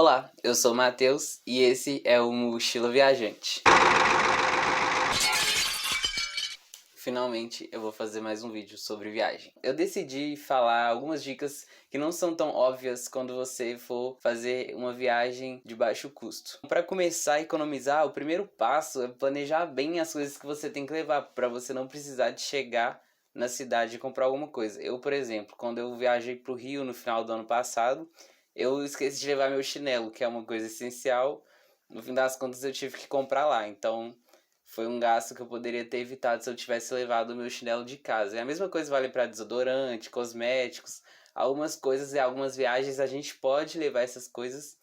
Olá, eu sou o Matheus e esse é o Mochila Viajante. Finalmente eu vou fazer mais um vídeo sobre viagem. Eu decidi falar algumas dicas que não são tão óbvias quando você for fazer uma viagem de baixo custo. Para começar a economizar, o primeiro passo é planejar bem as coisas que você tem que levar, para você não precisar de chegar na cidade e comprar alguma coisa. Eu, por exemplo, quando eu viajei para o Rio no final do ano passado, eu esqueci de levar meu chinelo, que é uma coisa essencial. No fim das contas eu tive que comprar lá, então foi um gasto que eu poderia ter evitado se eu tivesse levado o meu chinelo de casa. E a mesma coisa vale para desodorante, cosméticos, algumas coisas e algumas viagens a gente pode levar essas coisas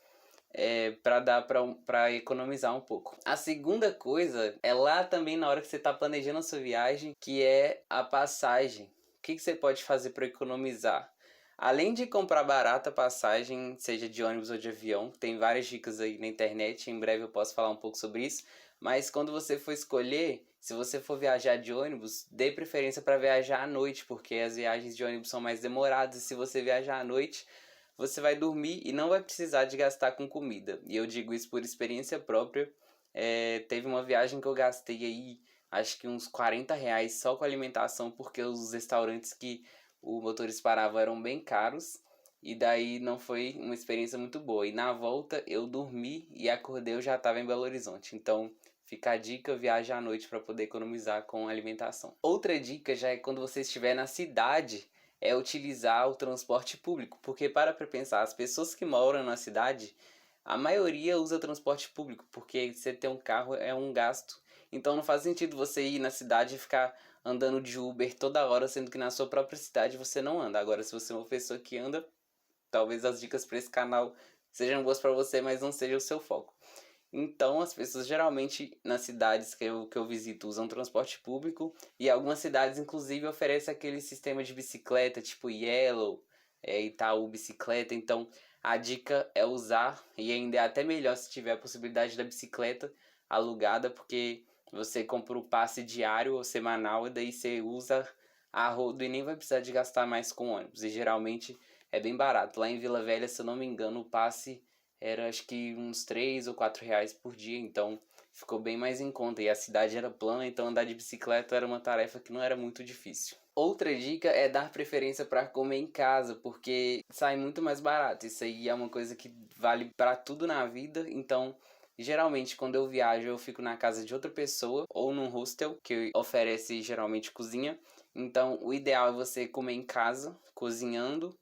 para dar para economizar um pouco. A segunda coisa é lá também na hora que você está planejando a sua viagem, que é a passagem. O que você pode fazer para economizar? Além de comprar barata a passagem, seja de ônibus ou de avião, tem várias dicas aí na internet, em breve eu posso falar um pouco sobre isso, mas quando você for escolher, se você for viajar de ônibus, dê preferência para viajar à noite, porque as viagens de ônibus são mais demoradas e se você viajar à noite, você vai dormir e não vai precisar de gastar com comida. E eu digo isso por experiência própria. Teve uma viagem que eu gastei aí, acho que uns R$ 40 só com alimentação, porque os restaurantes que o motorista parava eram bem caros. E daí não foi uma experiência muito boa. E na volta eu dormi e acordei, eu já estava em Belo Horizonte. Então fica a dica, viaje à noite para poder economizar com alimentação. Outra dica já é quando você estiver na cidade, é utilizar o transporte público. Porque para pensar, as pessoas que moram na cidade, a maioria usa transporte público, porque você ter um carro é um gasto. Então não faz sentido você ir na cidade e ficar andando de Uber toda hora, sendo que na sua própria cidade você não anda. Agora, se você é uma pessoa que anda, talvez as dicas para esse canal sejam boas para você, mas não seja o seu foco. Então, as pessoas geralmente nas cidades que eu visito usam transporte público e algumas cidades, inclusive, oferecem aquele sistema de bicicleta, tipo Yellow, Itaú Bicicleta. Então, a dica é usar e ainda é até melhor se tiver a possibilidade da bicicleta alugada, porque você compra o passe diário ou semanal e daí você usa a rodo e nem vai precisar de gastar mais com ônibus. E geralmente é bem barato. Lá em Vila Velha, se eu não me engano, o passe era acho que uns 3 ou 4 reais por dia, então ficou bem mais em conta. E a cidade era plana, então andar de bicicleta era uma tarefa que não era muito difícil. Outra dica é dar preferência para comer em casa, porque sai muito mais barato. Isso aí é uma coisa que vale para tudo na vida, então geralmente quando eu viajo eu fico na casa de outra pessoa ou num hostel que oferece geralmente cozinha. Então o ideal é você comer em casa, cozinhando,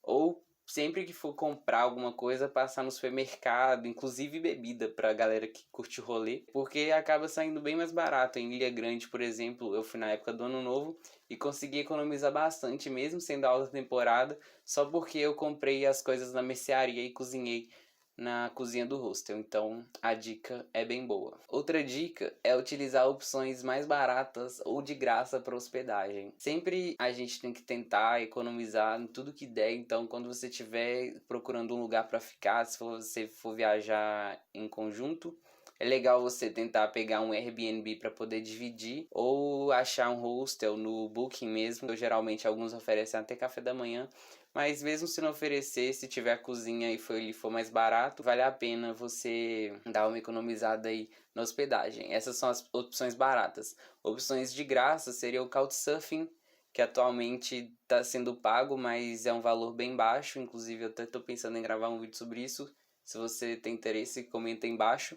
ou sempre que for comprar alguma coisa, passar no supermercado, inclusive bebida pra galera que curte rolê, porque acaba saindo bem mais barato. Em Ilha Grande, por exemplo, eu fui na época do Ano Novo e consegui economizar bastante, mesmo sendo alta temporada, só porque eu comprei as coisas na mercearia e cozinhei na cozinha do hostel, então a dica é bem boa. Outra dica é utilizar opções mais baratas ou de graça para hospedagem. Sempre a gente tem que tentar economizar em tudo que der, então quando você estiver procurando um lugar para ficar, se você for viajar em conjunto, é legal você tentar pegar um Airbnb para poder dividir ou achar um hostel no Booking mesmo. Geralmente alguns oferecem até café da manhã, mas mesmo se não oferecer, se tiver cozinha e for mais barato, vale a pena você dar uma economizada aí na hospedagem. Essas são as opções baratas. Opções de graça seria o Couchsurfing, que atualmente está sendo pago, mas é um valor bem baixo. Inclusive eu até estou pensando em gravar um vídeo sobre isso. Se você tem interesse, comenta aí embaixo.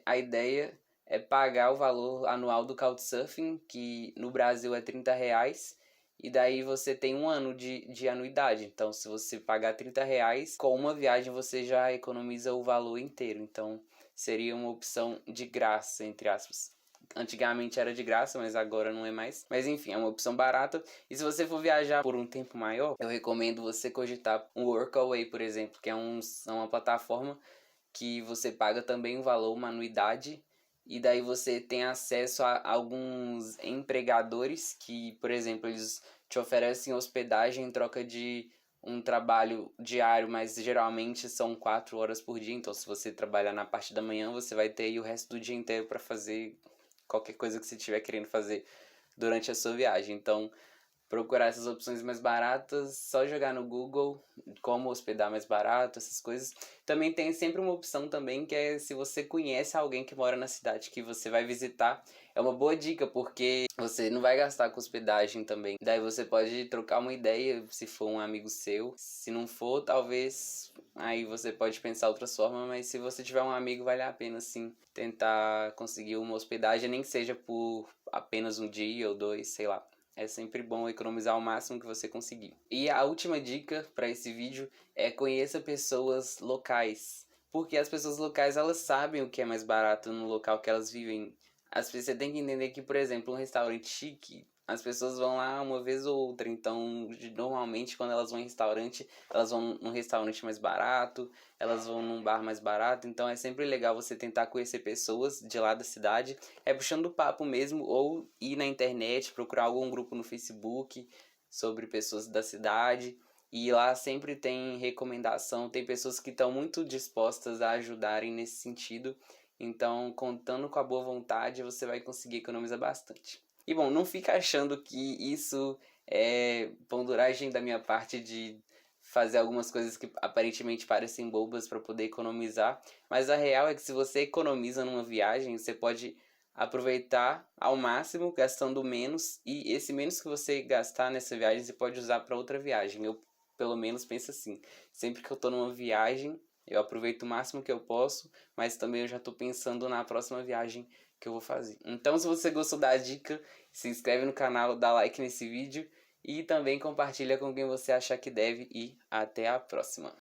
A ideia é pagar o valor anual do Couchsurfing, que no Brasil é R$ 30, e daí você tem um ano de anuidade. Então, se você pagar R$ 30, com uma viagem você já economiza o valor inteiro. Então, seria uma opção de graça, entre aspas. Antigamente era de graça, mas agora não é mais. Mas enfim, é uma opção barata. E se você for viajar por um tempo maior, eu recomendo você cogitar um Workaway, por exemplo, que é uma plataforma que você paga também um valor, uma anuidade, e daí você tem acesso a alguns empregadores que, por exemplo, eles te oferecem hospedagem em troca de um trabalho diário, mas geralmente são 4 horas por dia. Então, se você trabalhar na parte da manhã, você vai ter aí o resto do dia inteiro para fazer qualquer coisa que você estiver querendo fazer durante a sua viagem. Então, procurar essas opções mais baratas, só jogar no Google como hospedar mais barato, essas coisas. Também tem sempre uma opção também que é se você conhece alguém que mora na cidade que você vai visitar, é uma boa dica porque você não vai gastar com hospedagem também. Daí você pode trocar uma ideia se for um amigo seu. Se não for, talvez aí você pode pensar outras formas, mas se você tiver um amigo, vale a pena sim tentar conseguir uma hospedagem, nem que seja por apenas um dia ou dois, sei lá. É sempre bom economizar o máximo que você conseguir. E a última dica para esse vídeo é conheça pessoas locais. Porque as pessoas locais, elas sabem o que é mais barato no local que elas vivem. Você tem que entender que, por exemplo, um restaurante chique, as pessoas vão lá uma vez ou outra. Então, normalmente, quando elas vão em restaurante, elas vão num restaurante mais barato, elas vão num bar mais barato. Então, é sempre legal você tentar conhecer pessoas de lá da cidade. É puxando papo mesmo, ou ir na internet, procurar algum grupo no Facebook sobre pessoas da cidade. E lá sempre tem recomendação, tem pessoas que estão muito dispostas a ajudarem nesse sentido. Então, contando com a boa vontade, você vai conseguir economizar bastante. E bom, não fica achando que isso é ponduragem da minha parte de fazer algumas coisas que aparentemente parecem bobas para poder economizar, mas a real é que se você economiza numa viagem, você pode aproveitar ao máximo, gastando menos, e esse menos que você gastar nessa viagem, você pode usar para outra viagem. Eu, pelo menos, penso assim. Sempre que eu tô numa viagem, eu aproveito o máximo que eu posso, mas também eu já tô pensando na próxima viagem que eu vou fazer. Então, se você gostou da dica, se inscreve no canal, dá like nesse vídeo e também compartilha com quem você achar que deve, e até a próxima.